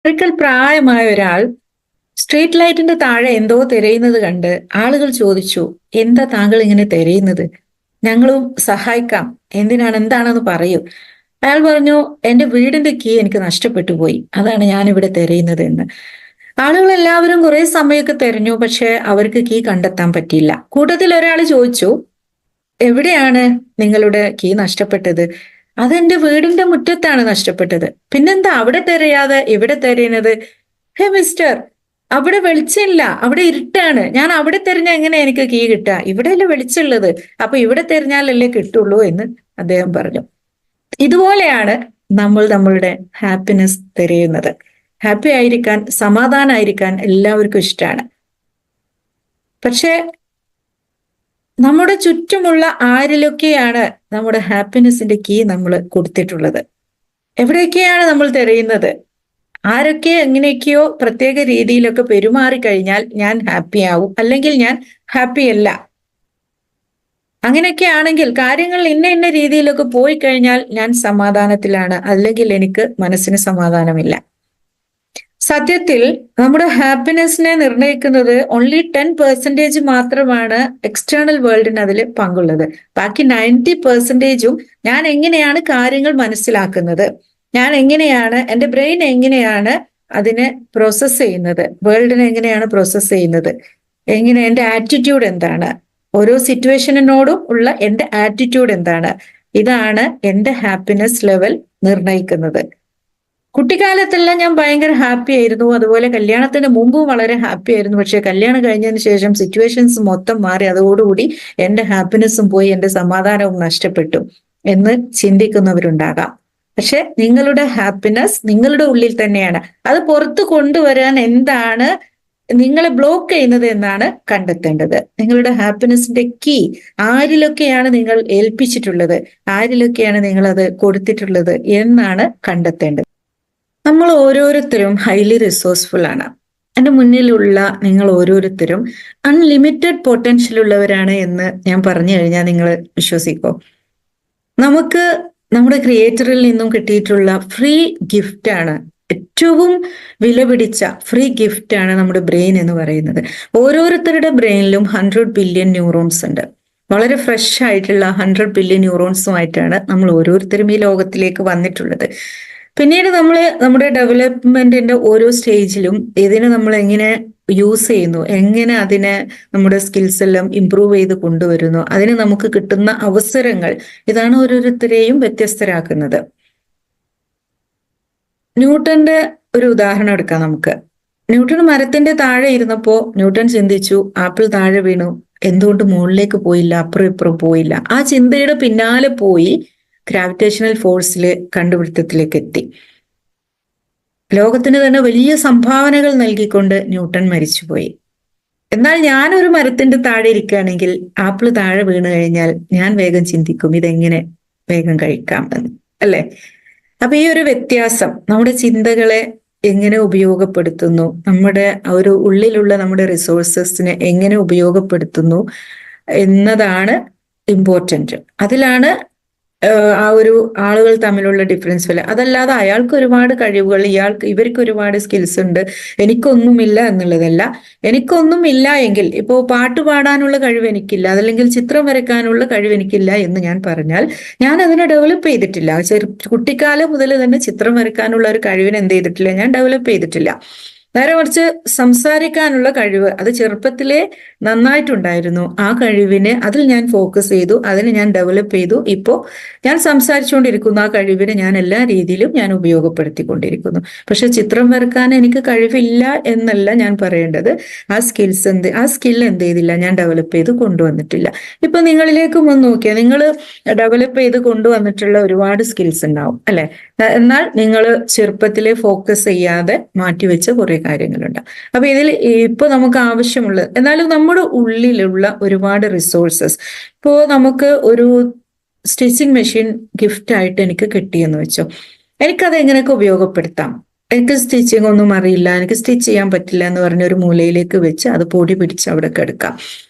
ഒരിക്കൽ പ്രായമായ ഒരാൾ സ്ട്രീറ്റ് ലൈറ്റിന്റെ താഴെ എന്തോ തിരയുന്നത് കണ്ട് ആളുകൾ ചോദിച്ചു, എന്താ താങ്കൾ ഇങ്ങനെ തിരയുന്നത്? ഞങ്ങളും സഹായിക്കാം. എന്താണെന്ന് പറയൂ. അയാൾ പറഞ്ഞു, എന്റെ വീടിന്റെ കീ എനിക്ക് നഷ്ടപ്പെട്ടു പോയി, അതാണ് ഞാൻ ഇവിടെ തിരയുന്നത് എന്ന്. ആളുകൾ എല്ലാവരും കുറെ സമയമൊക്കെ തിരഞ്ഞു, പക്ഷെ അവർക്ക് കീ കണ്ടെത്താൻ പറ്റിയില്ല. കൂട്ടത്തിൽ ഒരാൾ ചോദിച്ചു, എവിടെയാണ് നിങ്ങളുടെ കീ നഷ്ടപ്പെട്ടത്? അതെന്റെ വീടിന്റെ മുറ്റത്താണ് നഷ്ടപ്പെട്ടത്. പിന്നെന്താ അവിടെ തിരയാതെ ഇവിടെ തിരയുന്നത്? ഹേ മിസ്റ്റർ, അവിടെ വെളിച്ചമില്ല, അവിടെ ഇരുട്ടാണ്. ഞാൻ അവിടെ തിരഞ്ഞാൽ എങ്ങനെ എനിക്ക് കീ കിട്ടുക? ഇവിടെയല്ലേ വെളിച്ചമുള്ളത്, അപ്പൊ ഇവിടെ തിരഞ്ഞാലല്ലേ കിട്ടുള്ളൂ എന്ന് അദ്ദേഹം പറഞ്ഞു. ഇതുപോലെയാണ് നമ്മൾ നമ്മളുടെ ഹാപ്പിനെസ് തിരയുന്നത്. ഹാപ്പി ആയിരിക്കാൻ, സമാധാനമായിരിക്കാൻ എല്ലാവർക്കും ഇഷ്ടമാണ്. പക്ഷെ നമ്മുടെ ചുറ്റുമുള്ള ആരിലൊക്കെയാണ് നമ്മുടെ ഹാപ്പിനെസിന്റെ കീ നമ്മൾ കൊടുത്തിട്ടുള്ളത്? എവിടെയൊക്കെയാണ് നമ്മൾ തിരയുന്നത്? ആരൊക്കെ എങ്ങനെയൊക്കെയോ പ്രത്യേക രീതിയിലൊക്കെ പെരുമാറിക്കഴിഞ്ഞാൽ ഞാൻ ഹാപ്പി ആവും, അല്ലെങ്കിൽ ഞാൻ ഹാപ്പി അല്ല. അങ്ങനെയൊക്കെ ആണെങ്കിൽ, കാര്യങ്ങൾ ഇന്ന രീതിയിലൊക്കെ പോയി കഴിഞ്ഞാൽ ഞാൻ സമാധാനത്തിലാണ്, അല്ലെങ്കിൽ എനിക്ക് മനസ്സിന് സമാധാനമില്ല. സത്യത്തിൽ നമ്മുടെ ഹാപ്പിനെസ്സിനെ നിർണ്ണയിക്കുന്നത് ഓൺലി 10% മാത്രമാണ് എക്സ്റ്റേണൽ വേൾഡിന് അതിൽ പങ്കുള്ളത്. ബാക്കി 90%ഉം ഞാൻ എങ്ങനെയാണ് കാര്യങ്ങൾ മനസ്സിലാക്കുന്നത്, ഞാൻ എങ്ങനെയാണ്, എൻ്റെ ബ്രെയിൻ എങ്ങനെയാണ് അതിനെ പ്രോസസ്സ് ചെയ്യുന്നത്, വേൾഡിനെ എങ്ങനെയാണ് പ്രോസസ്സ് ചെയ്യുന്നത്, എങ്ങനെ എൻ്റെ ആറ്റിറ്റ്യൂഡ് എന്താണ്, ഓരോ സിറ്റുവേഷനോടും ഉള്ള എൻ്റെ ആറ്റിറ്റ്യൂഡ് എന്താണ്, ഇതാണ് എൻ്റെ ഹാപ്പിനെസ് ലെവൽ നിർണ്ണയിക്കുന്നത്. കുട്ടിക്കാലത്തെല്ലാം ഞാൻ ഭയങ്കര ഹാപ്പി ആയിരുന്നു, അതുപോലെ കല്യാണത്തിന് മുമ്പും വളരെ ഹാപ്പി ആയിരുന്നു. പക്ഷെ കല്യാണം കഴിഞ്ഞതിന് ശേഷം സിറ്റുവേഷൻസ് മൊത്തം മാറി, അതോടുകൂടി എൻ്റെ ഹാപ്പിനെസ്സും പോയി, എൻ്റെ സമാധാനവും നഷ്ടപ്പെട്ടു എന്ന് ചിന്തിക്കുന്നവരുണ്ടാകാം. പക്ഷെ നിങ്ങളുടെ ഹാപ്പിനെസ് നിങ്ങളുടെ ഉള്ളിൽ തന്നെയാണ്. അത് പുറത്തു കൊണ്ടുവരാൻ എന്താണ് നിങ്ങളെ ബ്ലോക്ക് ചെയ്യുന്നത് എന്നാണ് കണ്ടെത്തേണ്ടത്. നിങ്ങളുടെ ഹാപ്പിനെസിന്റെ കീ ആരിലൊക്കെയാണ് നിങ്ങൾ ഏൽപ്പിച്ചിട്ടുള്ളത്, ആരിലൊക്കെയാണ് നിങ്ങൾ അത് കൊടുത്തിട്ടുള്ളത് എന്നാണ് കണ്ടെത്തേണ്ടത്. നമ്മൾ ഓരോരുത്തരും ഹൈലി റിസോഴ്സ്ഫുൾ ആണ്. എൻ്റെ മുന്നിലുള്ള നിങ്ങൾ ഓരോരുത്തരും അൺലിമിറ്റഡ് പൊട്ടൻഷ്യൽ ഉള്ളവരാണ് എന്ന് ഞാൻ പറഞ്ഞു കഴിഞ്ഞാൽ നിങ്ങൾ വിശ്വസിക്കോ? നമുക്ക് നമ്മുടെ ക്രിയേറ്ററിൽ നിന്നും കിട്ടിയിട്ടുള്ള ഫ്രീ ഗിഫ്റ്റ് ആണ്, ഏറ്റവും വിലപിടിച്ച ഫ്രീ ഗിഫ്റ്റ് ആണ് നമ്മുടെ ബ്രെയിൻ എന്ന് പറയുന്നത്. ഓരോരുത്തരുടെ ബ്രെയിനിലും 100 ബില്യൺ ന്യൂറോൺസ് ഉണ്ട്. വളരെ ഫ്രഷ് ആയിട്ടുള്ള 100 ബില്യൺ ന്യൂറോൺസുമായിട്ടാണ് നമ്മൾ ഓരോരുത്തരും ഈ ലോകത്തിലേക്ക് വന്നിട്ടുള്ളത്. പിന്നീട് നമ്മൾ നമ്മുടെ ഡെവലപ്മെന്റിന്റെ ഓരോ സ്റ്റേജിലും ഇതിനെ നമ്മൾ എങ്ങനെ യൂസ് ചെയ്യുന്നു, എങ്ങനെ അതിനെ നമ്മുടെ സ്കിൽസ് എല്ലാം ഇംപ്രൂവ് ചെയ്ത് കൊണ്ടുവരുന്നു, അതിന് നമുക്ക് കിട്ടുന്ന അവസരങ്ങൾ, ഇതാണ് ഓരോരുത്തരെയും വ്യത്യസ്തരാക്കുന്നത്. ന്യൂട്ടന്റെ ഒരു ഉദാഹരണം എടുക്കാം നമുക്ക്. ന്യൂട്ടൺ മരത്തിന്റെ താഴെ ഇരുന്നപ്പോ ന്യൂട്ടൺ ചിന്തിച്ചു, ആപ്പിൾ താഴെ വീണു, എന്തുകൊണ്ട് മുകളിലേക്ക് പോയില്ല, അപ്പുറം ഇപ്പുറം പോയില്ല? ആ ചിന്തയുടെ പിന്നാലെ പോയി ഗ്രാവിറ്റേഷണൽ ഫോഴ്സിലെ കണ്ടുപിടുത്തത്തിലേക്ക് എത്തി. ലോകത്തിന് തന്നെ വലിയ സംഭാവനകൾ നൽകിക്കൊണ്ട് ന്യൂട്ടൺ മരിച്ചുപോയി. എന്നാൽ ഞാനൊരു മരത്തിന്റെ താഴെ ഇരിക്കുകയാണെങ്കിൽ ആപ്പിൾ താഴെ വീണ് കഴിഞ്ഞാൽ ഞാൻ വേഗം ചിന്തിക്കും, ഇതെങ്ങനെ വേഗം കഴിക്കാം എന്ന്, അല്ലെ? അപ്പൊ ഈ ഒരു വ്യത്യാസം നമ്മുടെ ചിന്തകളെ എങ്ങനെ ഉപയോഗപ്പെടുത്തുന്നു, നമ്മുടെ ഒരു ഉള്ളിലുള്ള നമ്മുടെ റിസോഴ്സസിനെ എങ്ങനെ ഉപയോഗപ്പെടുത്തുന്നു എന്നതാണ് ഇമ്പോർട്ടന്റ്. അതിലാണ് ആ ഒരു ആളുകൾ തമ്മിലുള്ള ഡിഫറൻസ് വല്ല. അതല്ലാതെ അയാൾക്ക് ഒരുപാട് കഴിവുകൾ, ഇവർക്ക് ഒരുപാട് സ്കിൽസ് ഉണ്ട്, എനിക്കൊന്നുമില്ല എന്നുള്ളതല്ല. എനിക്കൊന്നുമില്ല എങ്കിൽ, ഇപ്പോ പാട്ട് പാടാനുള്ള കഴിവ് എനിക്കില്ല, അതല്ലെങ്കിൽ ചിത്രം വരയ്ക്കാനുള്ള കഴിവ് എനിക്കില്ല എന്ന് ഞാൻ പറഞ്ഞാൽ ഞാൻ അതിനെ ഡെവലപ്പ് ചെയ്തിട്ടില്ല. കുട്ടിക്കാലം മുതൽ തന്നെ ചിത്രം വരയ്ക്കാനുള്ള ഒരു കഴിവിനെ എന്ത് ചെയ്തിട്ടില്ല, ഞാൻ ഡെവലപ്പ് ചെയ്തിട്ടില്ല. നേരെ മറിച്ച് സംസാരിക്കാനുള്ള കഴിവ് അത് ചെറുപ്പത്തിലേ നന്നായിട്ടുണ്ടായിരുന്നു. ആ കഴിവിനെ അതിൽ ഞാൻ ഫോക്കസ് ചെയ്തു, അതിനെ ഞാൻ ഡെവലപ്പ് ചെയ്തു. ഇപ്പോൾ ഞാൻ സംസാരിച്ചുകൊണ്ടിരിക്കുന്നു, ആ കഴിവിനെ ഞാൻ എല്ലാ രീതിയിലും ഞാൻ ഉപയോഗപ്പെടുത്തിക്കൊണ്ടിരിക്കുന്നു. പക്ഷെ ചിത്രം വരക്കാൻ എനിക്ക് കഴിവില്ല എന്നല്ല ഞാൻ പറയേണ്ടത്. ആ സ്കിൽ എന്ത് ചെയ്തില്ല, ഞാൻ ഡെവലപ്പ് ചെയ്ത് കൊണ്ടുവന്നിട്ടില്ല. ഇപ്പൊ നിങ്ങളിലേക്കും ഒന്ന് നോക്കിയാൽ നിങ്ങൾ ഡെവലപ്പ് ചെയ്ത് കൊണ്ടുവന്നിട്ടുള്ള ഒരുപാട് സ്കിൽസ് ഉണ്ടാവും, അല്ലെ? എന്നാൽ നിങ്ങൾ ചെറുപ്പത്തിലെ ഫോക്കസ് ചെയ്യാതെ മാറ്റിവെച്ച കുറെ കാര്യങ്ങളുണ്ട്. അപ്പൊ ഇതിൽ ഇപ്പൊ നമുക്ക് ആവശ്യമുള്ളത്, എന്നാലും നമ്മുടെ ഉള്ളിലുള്ള ഒരുപാട് റിസോഴ്സസ്, ഇപ്പോ നമുക്ക് ഒരു സ്റ്റിച്ചിങ് മെഷീൻ ഗിഫ്റ്റ് ആയിട്ട് എനിക്ക് കിട്ടിയെന്ന് വെച്ചോ, എനിക്കത് എങ്ങനെയൊക്കെ ഉപയോഗപ്പെടുത്താം? എനിക്ക് സ്റ്റിച്ചിങ് ഒന്നും അറിയില്ല, എനിക്ക് സ്റ്റിച്ച് ചെയ്യാൻ പറ്റില്ല എന്ന് പറഞ്ഞ ഒരു മൂലയിലേക്ക് വെച്ച് അത് പൊടി പിടിച്ച് അവിടെ കിടക്കാം,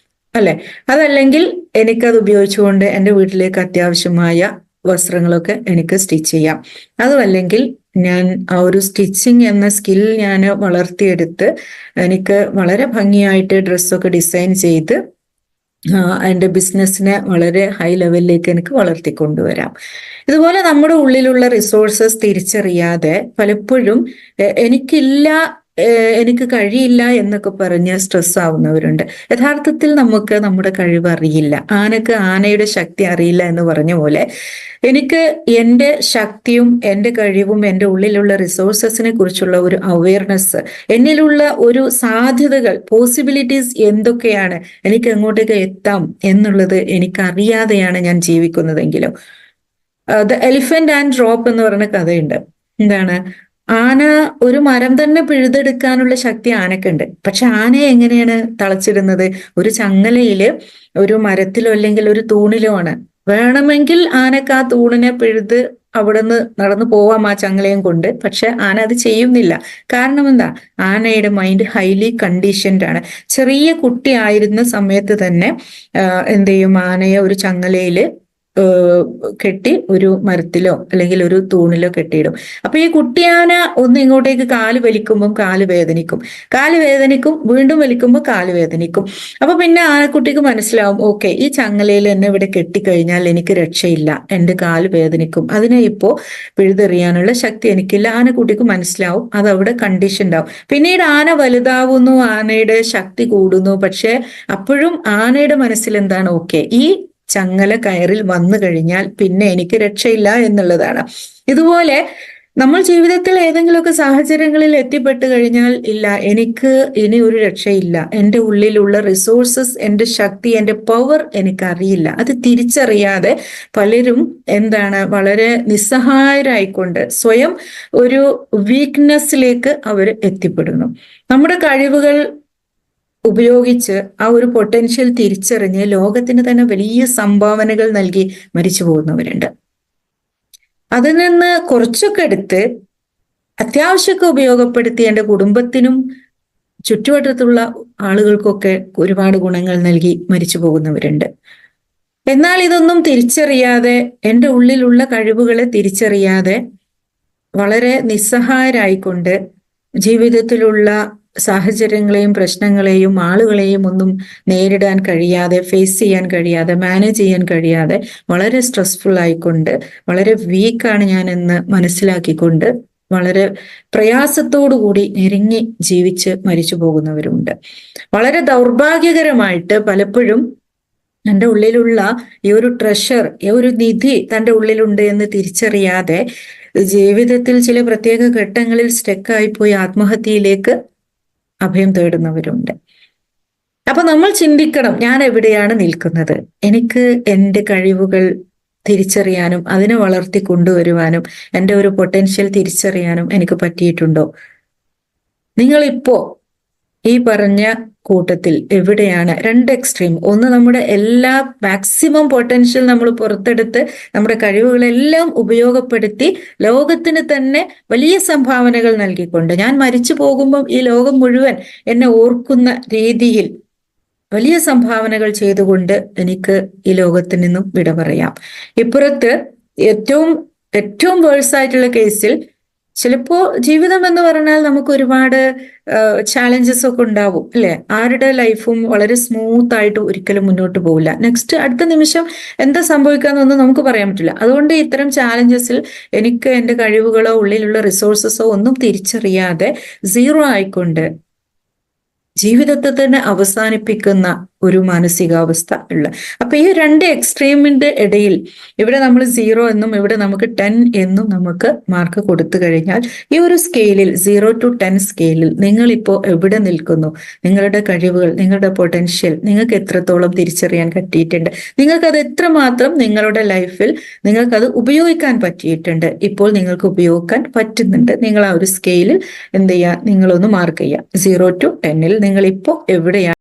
അല്ലെ? അതല്ലെങ്കിൽ എനിക്കത് ഉപയോഗിച്ചുകൊണ്ട് എൻ്റെ വീട്ടിലേക്ക് അത്യാവശ്യമായ വസ്ത്രങ്ങളൊക്കെ എനിക്ക് സ്റ്റിച്ച് ചെയ്യാം. അതുമല്ലെങ്കിൽ ഞാൻ ആ ഒരു സ്റ്റിച്ചിങ് എന്ന സ്കിൽ ഞാൻ വളർത്തിയെടുത്ത് എനിക്ക് വളരെ ഭംഗിയായിട്ട് ഡ്രസ്സൊക്കെ ഡിസൈൻ ചെയ്ത് എൻ്റെ ബിസിനസ്സിനെ വളരെ ഹൈ ലെവലിലേക്ക് എനിക്ക് വളർത്തിക്കൊണ്ടുവരാം. ഇതുപോലെ നമ്മുടെ ഉള്ളിലുള്ള റിസോഴ്സസ് തിരിച്ചറിയാതെ പലപ്പോഴും എനിക്കില്ല, എനിക്ക് കഴിയില്ല എന്നൊക്കെ പറഞ്ഞ് സ്ട്രെസ് ആവുന്നവരുണ്ട്. യഥാർത്ഥത്തിൽ നമുക്ക് നമ്മുടെ കഴിവ് അറിയില്ല. ആനക്ക് ആനയുടെ ശക്തി അറിയില്ല എന്ന് പറഞ്ഞ പോലെ എനിക്ക് എൻ്റെ ശക്തിയും എൻ്റെ കഴിവും എൻ്റെ ഉള്ളിലുള്ള റിസോഴ്സസിനെ കുറിച്ചുള്ള ഒരു അവയർനെസ്, എന്നിലുള്ള ഒരു സാധ്യതകൾ, പോസിബിലിറ്റീസ് എന്തൊക്കെയാണ്, എനിക്ക് എങ്ങോട്ടേക്ക് എത്താം എന്നുള്ളത് എനിക്കറിയാതെയാണ് ഞാൻ ജീവിക്കുന്നതെങ്കിലും. ദ എലിഫന്റ് ആൻഡ് ഡ്രോപ്പ് എന്ന് പറയുന്ന കഥയുണ്ട്. എന്താണ്? ആന ഒരു മരം തന്നെ പിഴുതെടുക്കാനുള്ള ശക്തി ആനക്കുണ്ട്. പക്ഷെ ആനയെ എങ്ങനെയാണ് തളച്ചിടുന്നത്? ഒരു ചങ്ങലയില്, ഒരു മരത്തിലോ അല്ലെങ്കിൽ ഒരു തൂണിലോ ആണ്. വേണമെങ്കിൽ ആനക്ക് ആ തൂണിനെ പിഴുത് അവിടുന്ന് നടന്നു പോവാം ആ ചങ്ങലയും കൊണ്ട്. പക്ഷെ ആന അത് ചെയ്യുന്നില്ല. കാരണം എന്താ? ആനയുടെ മൈൻഡ് ഹൈലി കണ്ടീഷൻഡ് ആണ്. ചെറിയ കുട്ടി ആയിരുന്ന സമയത്ത് തന്നെ എന്ത് ചെയ്യും? ആനയെ ഒരു ചങ്ങലയില് കെട്ടി ഒരു മരത്തിലോ അല്ലെങ്കിൽ ഒരു തൂണിലോ കെട്ടിയിടും. അപ്പൊ ഈ കുട്ടിയാന ഒന്ന് ഇങ്ങോട്ടേക്ക് കാല് വലിക്കുമ്പോൾ കാല് വേദനിക്കും, വീണ്ടും വലിക്കുമ്പോൾ കാല് വേദനിക്കും. അപ്പൊ പിന്നെ ആനക്കുട്ടിക്ക് മനസ്സിലാവും, ഓക്കെ, ഈ ചങ്ങലയിൽ എന്നെ ഇവിടെ കെട്ടിക്കഴിഞ്ഞാൽ എനിക്ക് രക്ഷയില്ല, എന്റെ കാല് വേദനിക്കും, അതിനെ ഇപ്പോ പിഴുതെറിയാനുള്ള ശക്തി എനിക്കില്ല. ആനക്കുട്ടിക്ക് മനസ്സിലാവും, അത് അവിടെ കണ്ടീഷൻഡ് ആവും. പിന്നീട് ആന വലുതാവുന്നു, ആനയുടെ ശക്തി കൂടുന്നു. പക്ഷെ അപ്പോഴും ആനയുടെ മനസ്സിൽ എന്താണ്? ഓക്കെ, ഈ ചങ്ങല കയറിൽ വന്നു കഴിഞ്ഞാൽ പിന്നെ എനിക്ക് രക്ഷയില്ല എന്നുള്ളതാണ്. ഇതുപോലെ നമ്മൾ ജീവിതത്തിൽ ഏതെങ്കിലുമൊക്കെ സാഹചര്യങ്ങളിൽ എത്തിപ്പെട്ട് കഴിഞ്ഞാൽ, ഇല്ല, എനിക്ക് ഇനി ഒരു രക്ഷയില്ല, എൻ്റെ ഉള്ളിലുള്ള റിസോഴ്സസ്, എൻ്റെ ശക്തി, എൻ്റെ പവർ എനിക്കറിയില്ല. അത് തിരിച്ചറിയാതെ പലരും എന്താണ്, വളരെ നിസ്സഹായരായിക്കൊണ്ട് സ്വയം ഒരു വീക്ക്നെസ്സിലേക്ക് അവർ എത്തിപ്പെടുന്നു. നമ്മുടെ കഴിവുകൾ ഉപയോഗിച്ച് ആ ഒരു പൊട്ടൻഷ്യൽ തിരിച്ചറിഞ്ഞ് ലോകത്തിന് തന്നെ വലിയ സംഭാവനകൾ നൽകി മരിച്ചു പോകുന്നവരുണ്ട്. അതിൽ നിന്ന് കുറച്ചൊക്കെ എടുത്ത് അത്യാവശ്യമൊക്കെ ഉപയോഗപ്പെടുത്തി എൻ്റെ കുടുംബത്തിനും ചുറ്റുവട്ടത്തുള്ള ആളുകൾക്കൊക്കെ ഒരുപാട് ഗുണങ്ങൾ നൽകി മരിച്ചു പോകുന്നവരുണ്ട്. എന്നാൽ ഇതൊന്നും തിരിച്ചറിയാതെ, എൻ്റെ ഉള്ളിലുള്ള കഴിവുകളെ തിരിച്ചറിയാതെ വളരെ നിസ്സഹായരായിക്കൊണ്ട് ജീവിതത്തിലുള്ള സാഹചര്യങ്ങളെയും പ്രശ്നങ്ങളെയും ആളുകളെയും ഒന്നും നേരിടാൻ കഴിയാതെ, ഫേസ് ചെയ്യാൻ കഴിയാതെ, മാനേജ് ചെയ്യാൻ കഴിയാതെ വളരെ സ്ട്രെസ്ഫുൾ ആയിക്കൊണ്ട്, വളരെ വീക്കാണ് ഞാൻ എന്ന് മനസ്സിലാക്കിക്കൊണ്ട് വളരെ പ്രയാസത്തോടു കൂടി ഞെരുങ്ങി ജീവിച്ച് മരിച്ചു പോകുന്നവരുണ്ട്. വളരെ ദൗർഭാഗ്യകരമായിട്ട് പലപ്പോഴും തൻ്റെ ഉള്ളിലുള്ള ഈ ഒരു ട്രഷർ, ഈ ഒരു നിധി തൻ്റെ ഉള്ളിലുണ്ട് എന്ന് തിരിച്ചറിയാതെ ജീവിതത്തിൽ ചില പ്രത്യേക ഘട്ടങ്ങളിൽ സ്റ്റക്കായിപ്പോയി ആത്മഹത്യയിലേക്ക് അഭയം തേടുന്നവരുണ്ട്. അപ്പൊ നമ്മൾ ചിന്തിക്കണം, ഞാൻ എവിടെയാണ് നിൽക്കുന്നത്? എനിക്ക് എൻ്റെ കഴിവുകൾ തിരിച്ചറിയാനും അതിനെ വളർത്തി കൊണ്ടുവരുവാനും എൻ്റെ ഒരു പൊട്ടൻഷ്യൽ തിരിച്ചറിയാനും എനിക്ക് പറ്റിയിട്ടുണ്ടോ? നിങ്ങളിപ്പോ ഈ പറഞ്ഞ കൂട്ടത്തിൽ എവിടെയാണ്? രണ്ട് എക്സ്ട്രീം. ഒന്ന്, നമ്മുടെ എല്ലാ മാക്സിമം പൊട്ടൻഷ്യൽ നമ്മൾ പുറത്തെടുത്ത് നമ്മുടെ കഴിവുകളെല്ലാം ഉപയോഗപ്പെടുത്തി ലോകത്തിന് തന്നെ വലിയ സംഭാവനകൾ നൽകിക്കൊണ്ട്, ഞാൻ മരിച്ചു പോകുമ്പം ഈ ലോകം മുഴുവൻ എന്നെ ഓർക്കുന്ന രീതിയിൽ വലിയ സംഭാവനകൾ ചെയ്തുകൊണ്ട് എനിക്ക് ഈ ലോകത്തിൽ നിന്നും വിട പറയാം. ഇപ്പുറത്ത് ഏറ്റവും വേഴ്സായിട്ടുള്ള കേസിൽ ചിലപ്പോ ജീവിതം എന്ന് പറഞ്ഞാൽ നമുക്ക് ഒരുപാട് ചാലഞ്ചസ് ഒക്കെ ഉണ്ടാവും, അല്ലെ? ആരുടെ ലൈഫും വളരെ സ്മൂത്ത് ആയിട്ട് ഒരിക്കലും മുന്നോട്ട് പോകില്ല. അടുത്ത നിമിഷം എന്താ സംഭവിക്കാന്നൊന്നും നമുക്ക് പറയാൻ പറ്റില്ല. അതുകൊണ്ട് ഇത്തരം ചാലഞ്ചസിൽ എനിക്ക് എൻ്റെ കഴിവുകളോ ഉള്ളിലുള്ള റിസോഴ്സസോ ഒന്നും തിരിച്ചറിയാതെ സീറോ ആയിക്കൊണ്ട് ജീവിതത്തെ തന്നെ അവസാനിപ്പിക്കുന്ന ഒരു മാനസികാവസ്ഥ ഉള്ള. അപ്പൊ ഈ രണ്ട് എക്സ്ട്രീമിന്റെ ഇടയിൽ ഇവിടെ നമ്മൾ 0 എന്നും ഇവിടെ നമുക്ക് 10 എന്നും നമുക്ക് മാർക്ക് കൊടുത്തു കഴിഞ്ഞാൽ, ഈ ഒരു സ്കെയിലിൽ 0 to 10 സ്കെയിലിൽ നിങ്ങളിപ്പോ എവിടെ നിൽക്കുന്നു? നിങ്ങളുടെ കഴിവുകൾ, നിങ്ങളുടെ പൊട്ടൻഷ്യൽ നിങ്ങൾക്ക് എത്രത്തോളം തിരിച്ചറിയാൻ പറ്റിയിട്ടുണ്ട്? നിങ്ങൾക്കത് എത്രമാത്രം നിങ്ങളുടെ ലൈഫിൽ നിങ്ങൾക്കത് ഉപയോഗിക്കാൻ പറ്റിയിട്ടുണ്ട്? ഇപ്പോൾ നിങ്ങൾക്ക് ഉപയോഗിക്കാൻ പറ്റുന്നുണ്ട്? നിങ്ങൾ ആ ഒരു സ്കെയിലിൽ എന്ത് ചെയ്യുക? നിങ്ങളൊന്ന് മാർക്ക് ചെയ്യുക. 0 to 10 നിങ്ങൾ ഇപ്പോൾ എവിടെയാണ്?